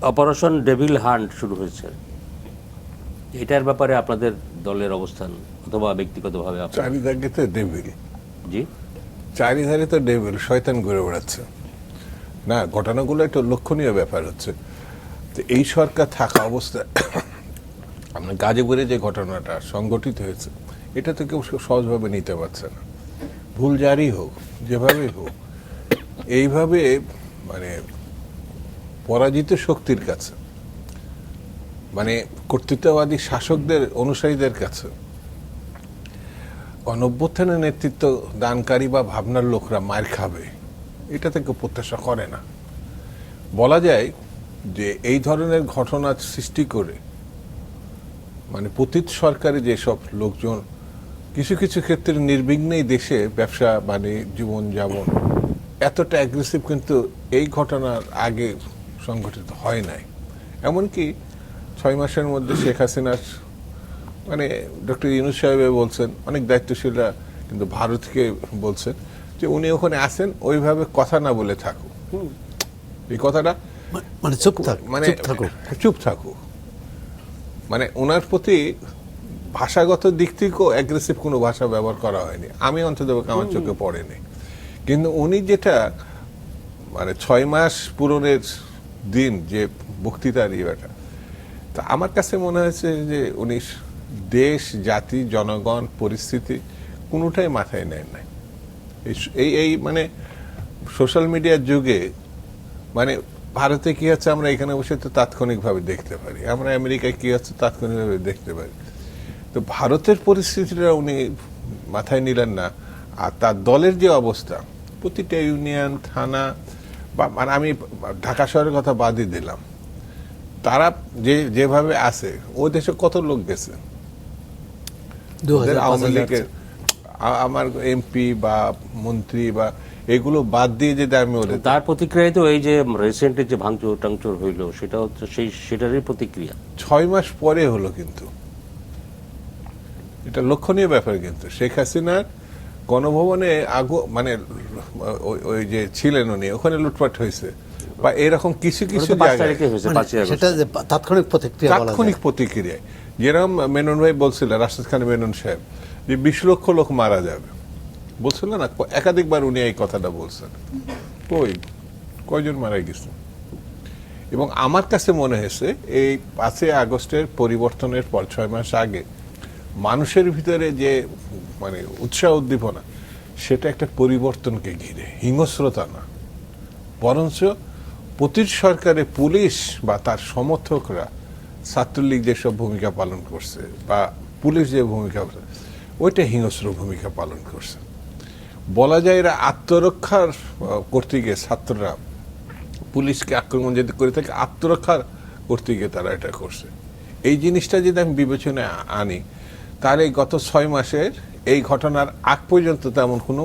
Operation devil hunt শুরু হয়েছে, এটার ব্যাপারে আপনাদের দলের অবস্থান অথবা ব্যক্তিগতভাবে চারিদিকে তো ডেভিল, জি চারিধারে তো ডেভিল, শয়তান ঘুরে বেড়াচ্ছে না। ঘটনাগুলো একটা লক্ষণীয় ব্যাপার হচ্ছে যে এই সরকার থাকা অবস্থায় আমরা গাজীপুরে যে ঘটনাটা সংগঠিত হয়েছে, এটা তো কেউ সহজভাবে নিতে পারছে না। ভুল যারই হোক, যেভাবেই হোক, এইভাবে মানে পরাজিত শক্তির কাছে, মানে কর্তৃত্ববাদী শাসকদের অনুসারীদের কাছে গণঅভ্যুত্থানের নেতৃত্ব দানকারী বা ভাবনার লোকরা মার খাবে, এটা থেকে প্রত্যাশা করে না। বলা যায় যে এই ধরনের ঘটনা সৃষ্টি করে মানে পতিত সরকারে যেসব লোকজন কিছু কিছু ক্ষেত্রে নির্বিঘ্নেই দেশে ব্যবসা বাণিজ্য জীবনযাপন এতটা অ্যাগ্রেসিভ কিন্তু এই ঘটনার আগে সংঘটিত হয় নাই। এমনকি 6 মাসের মধ্যে শেখ হাসিনার মানে ডক্টর ইউনূস সাহেব বলছেন, অনেক দায়িত্বশীলরা কিন্তু ভারতকে বলছেন যে উনি ওখানে আসেন, ওইভাবে কথা না বলে থাকুক। এই কথাটা মানে চুপ থাক, মানে চুপ থাকুক। মানে ওনার প্রতি ভাষাগত দিক থেকেও অ্যাগ্রেসিভ কোনো ভাষা ব্যবহার করা হয়নি, আমি অন্তত আমার চোখে পড়েনি। কিন্তু উনি যেটা মানে 6 মাস পূরণের দিন যে বক্তৃতার ইয়েটা, তা আমার কাছে মনে হয়েছে যে উনি দেশ, জাতি, জনগণ, পরিস্থিতি কোনোটাই মাথায় নেন নাই। এই মানে সোশ্যাল মিডিয়ার যুগে মানে ভারতে কি হচ্ছে আমরা এখানে বসে তো তাৎক্ষণিকভাবে দেখতে পারি, আমরা আমেরিকায় কি হচ্ছে তাৎক্ষণিকভাবে দেখতে পারি। তো ভারতের পরিস্থিতিটা উনি মাথায় নিলেন না। আর তার দলের যে অবস্থা, প্রতিটা ইউনিয়ন, থানা বা মানে আমি ঢাকা শহরের কথা বাদই দিলাম, তারা যেভাবে আছে, ও দেশে কত লোক গেছে আওয়ামী লীগের, আমার এমপি বা মন্ত্রী বা এগুলো বাদ দিয়ে যদি আমি বলি, তার প্রতিক্রিয়া তো এই যে রিসেন্টলি যে ভাঙচুর টাংচুর হইলো সেটা হচ্ছে সেটারই প্রতিক্রিয়া। 6 মাস পরে হলো, কিন্তু এটা লক্ষণীয় ব্যাপার। কিন্তু শেখ হাসিনার গণভবনে মানে ওই যে ছিলেন উনি, ওখানে লুটপাট হয়েছে বা এরকম কিছু কিছু জায়গায় তাৎক্ষণিক প্রতিক্রিয়ায়, যেরকম মেনন ভাই বলছিলেন, রাশেদ খান মেনন সাহেব, যে 20 লক্ষ লোক মারা যাবে বলছিল না, একাধিকবার উনি এই কথাটা বলছেন। কয়জন মারা গেছে? এবং আমার কাছে মনে হয়েছে এই 5 আগস্টের পরিবর্তনের পর 6 মাস আগে মানুষের ভিতরে যে মানে উৎসাহ উদ্দীপনা, সেটা একটা পরিবর্তনকে ঘিরে, হিংস্রতা না, বরঞ্চ পতিত সরকারে পুলিশ বা তার সমর্থকরা, ছাত্রলীগ যেসব ভূমিকা পালন করছে বা পুলিশ যে ভূমিকা, ওইটা হিংস্র ভূমিকা পালন করছে। বলা যায় এরা আত্মরক্ষার করতে গিয়ে, ছাত্ররা পুলিশকে আক্রমণ যদি করে থাকে আত্মরক্ষার করতে গিয়ে তারা এটা করছে। এই জিনিসটা যদি আমি বিবেচনায় আনি, তাহলে গত 6 মাসের এই ঘটনার আগ পর্যন্ত তেমন কোনো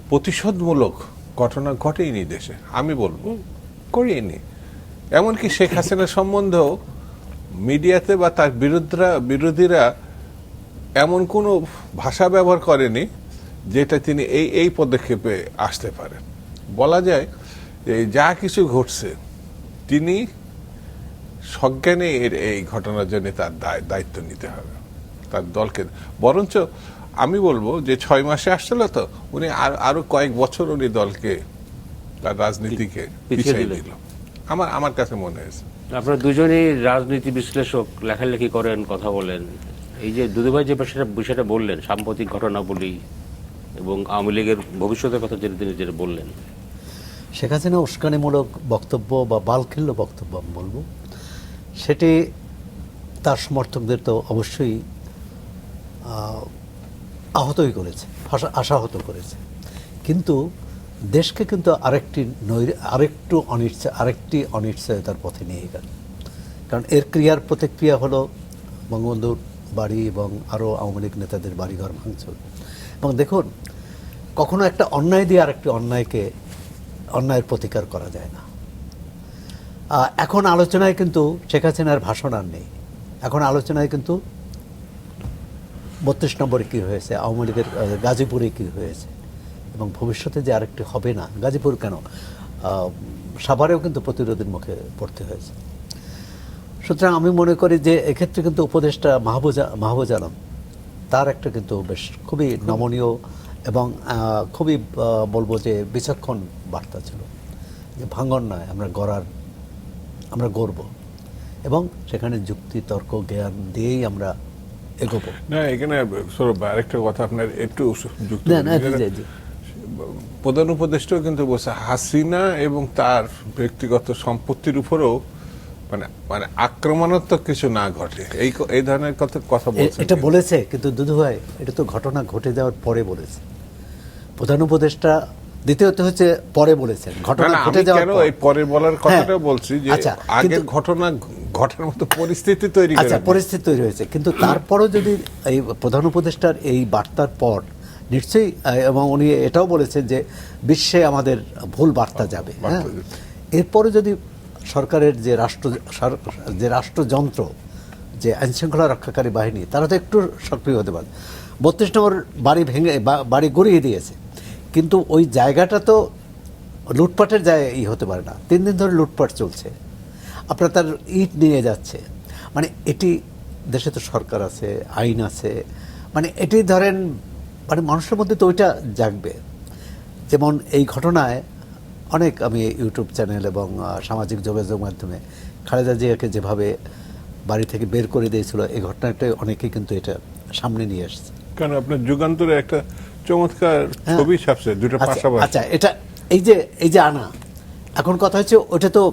প্রতিশোধমূলক ঘটনা ঘটেইনি দেশে, আমি বলবো করিনি। এমনকি শেখ হাসিনার সম্বন্ধেও মিডিয়াতে বা তার বিরোধীরা এমন কোনো ভাষা ব্যবহার করেনি যেটা তিনি এই পদক্ষেপে আসতে পারেন। বলা যায় যে যা কিছু ঘটছে তিনি সজ্ঞানে এই ঘটনার জন্য তার দায়িত্ব নিতে হবে, তার দলকে। বরঞ্চ আমি বলবো যে 6 মাসে আসছিল তো উনি আরো কয়েক বছর উনি দলকে, তার রাজনীতিকে পিছিয়ে দিল, আমার কাছে মনে হয়েছে। আপনারা দুজনই রাজনীতি বিশ্লেষক, লেখালেখি করেন, কথা বলেন। এই যে দুদুভাই যে বিষয়টা বললেন, সাম্প্রতিক ঘটনাবলী এবং আওয়ামী লীগের ভবিষ্যতের কথা তিনি যেটা বললেন, শেখ হাসিনা উস্কানিমূলক বক্তব্য বা বালখিল্য বক্তব্য আমি বলবো, সেটি তার সমর্থকদের তো অবশ্যই আহতই করেছে, আশাহত করেছে। কিন্তু দেশকে কিন্তু আরেকটি অনিশ্চয়তার পথে নিয়ে গেল। কারণ এর ক্রিয়ার প্রতিক্রিয়া হলো বঙ্গবন্ধুর বাড়ি এবং আরও আওয়ামী লীগ নেতাদের বাড়িঘর ভাঙচুর। এবং দেখুন, কখনো একটা অন্যায় দিয়ে আরেকটি অন্যায়ের প্রতিকার করা যায় না। এখন আলোচনায় কিন্তু শেখ হাসিনার ভাষণ আর নেই, এখন আলোচনায় কিন্তু 32 নম্বরে কী হয়েছে, আওয়ামী লীগের গাজীপুরে কী হয়েছে, এবং ভবিষ্যতে যে আরেকটি হবে না, গাজীপুর কেন, সাভারেও কিন্তু প্রতিরোধের মুখে পড়তে হয়েছে। সুতরাং আমি মনে করি যে এক্ষেত্রে কিন্তু উপদেষ্টা মাহবুজ আলম তার একটা কিন্তু বেশ খুবই নমনীয় এবং খুবই বলবো যে বিচক্ষণ বার্তা ছিল, যে ভাঙন নয়, আমরা গড়ব এবং সেখানে যুক্তি তর্ক জ্ঞান দিয়েই আমরা এগোবো। না, এখানে সৌরভ ভাই, আরেকটা কথা আপনার একটু যুক্ত না, করি। জি, জি। প্রধান উপদেষ্টাও কিন্তু বলছে হাসিনা এবং তার ব্যক্তিগত সম্পত্তির উপরেও মানে আক্রমণাত্মক কিছু না ঘটে, এই ধরনের কথা বলছে। এটা বলেছে, কিন্তু দুদু ভাই এটা তো ঘটনা ঘটে যাওয়ার পরে বলেছে। প্রধান উপদেষ্টা দ্বিতীয়ত হচ্ছে পরে বলেছেন, ঘটনা ঘটে যাওয়ার পর। এই পরে বলার কথাটা বলছি যে আচ্ছা, আগের ঘটনা ঘটার মতো পরিস্থিতি তৈরি করে। আচ্ছা, পরিস্থিতি তৈরি হয়েছে, কিন্তু তারপরও যদি এই প্রধান উপদেষ্টার এই বার্তার পর নিশ্চয়ই, এবং উনি এটাও বলেছেন যে বিশ্বে আমাদের ভুল বার্তা যাবে, হ্যাঁ, এরপরে যদি সরকারের যে রাষ্ট্রযন্ত্র, যে আইনশৃঙ্খলা রক্ষাকারী বাহিনী, তারা তো একটু সক্রিয় হতে পারে। 32 নম্বর বাড়ি গড়িয়ে দিয়েছে, কিন্তু ওই জায়গাটা তো লুটপাটের জায়গায় হতে পারে না। 3 দিন ধরে লুটপাট চলছে, আপনার তার ইট নিয়ে যাচ্ছে, মানে এটি দেশে তো সরকার আছে, আইন আছে, মানে এটি ধরেন মানে মানুষের মধ্যে তো ওইটা জাগবে। যেমন এই ঘটনায় অনেক আমি ইউটিউব চ্যানেল এবং সামাজিক যোগাযোগ মাধ্যমে খালেদা জিয়াকে যেভাবে বাড়ি থেকে বের করে দিয়েছিল, এই ঘটনাটা অনেকেই কিন্তু এটা সামনে নিয়ে এসেছে। কারণ আপনার যুগান্তরে একটা চমৎকার ছবি ছাপছে দুটো পাশাপাশি। আচ্ছা, এটা এই যে আনা, এখন কথা হচ্ছে ওটা তো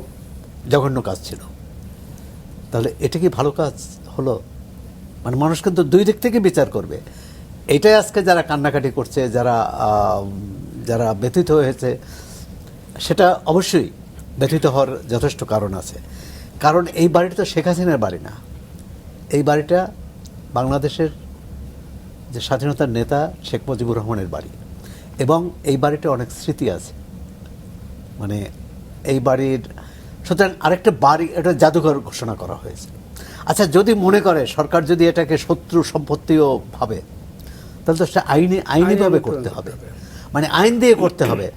জঘন্য কাজ ছিল, তাহলে এটা কি ভালো কাজ হলো? মানে মানুষ কিন্তু দুই দিক থেকে বিচার করবে। এটাই আজকে যারা কান্নাকাটি করছে, যারা ব্যথিত হয়েছে, সেটা অবশ্যই ব্যথিত হওয়ার যথেষ্ট কারণ আছে। কারণ এই বাড়িটা তো শেখ হাসিনার বাড়ি না, এই বাড়িটা বাংলাদেশের যে স্বাধীনতার নেতা শেখ মুজিবুর রহমানের বাড়ি, এবং এই বাড়িটা অনেক স্মৃতি আছে। মানে এই বাড়ির, সুতরাং আরেকটা বাড়ি, এটা জাদুঘর ঘোষণা করা হয়েছে। আচ্ছা, যদি মনে করে সরকার যদি এটাকে শত্রু সম্পত্তিও ভাবে, তাহলে তো সেটা আইনিভাবে করতে হবে, মানে আইন দিয়ে করতে হবে।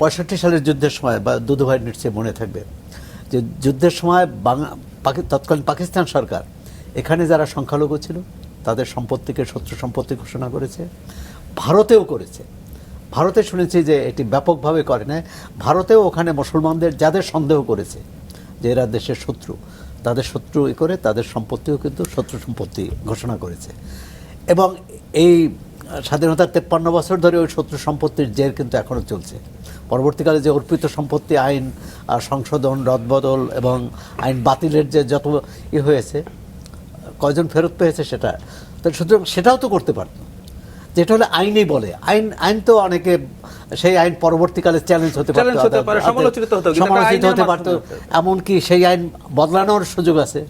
65 সালের যুদ্ধের সময়, বা দুদুভাই নিশ্চয়ই মনে থাকবে যে যুদ্ধের সময় তৎকালীন পাকিস্তান সরকার এখানে যারা সংখ্যালঘু ছিল তাদের সম্পত্তিকে শত্রু সম্পত্তি ঘোষণা করেছে, ভারতেও করেছে। ভারতে শুনেছি যে এটি ব্যাপকভাবে করে না, ভারতেও ওখানে মুসলমানদের যাদের সন্দেহ করেছে যে এরা দেশের শত্রু, তাদের শত্রু করে তাদের সম্পত্তিও কিন্তু শত্রু সম্পত্তি ঘোষণা করেছে। এবং এই স্বাধীনতার 53 বছর ধরে ওই শত্রু সম্পত্তির জের কিন্তু এখনও চলছে। পরবর্তীকালে যে অর্পিত সম্পত্তি আইন সংশোধন, রদবদল এবং আইন বাতিলের যে যত হয়েছে, কয়জন ফেরত পেয়েছে সেটা তো, সুতরাং সেটাও তো করতে পারত, যেটা হলে আইনই বলে। আইন তো অনেকে সেই আইন পরবর্তীকালে চ্যালেঞ্জ হতে পারত, সমালোচিত হতে পারত, এমনকি সেই আইন বদলানোর সুযোগ আছে।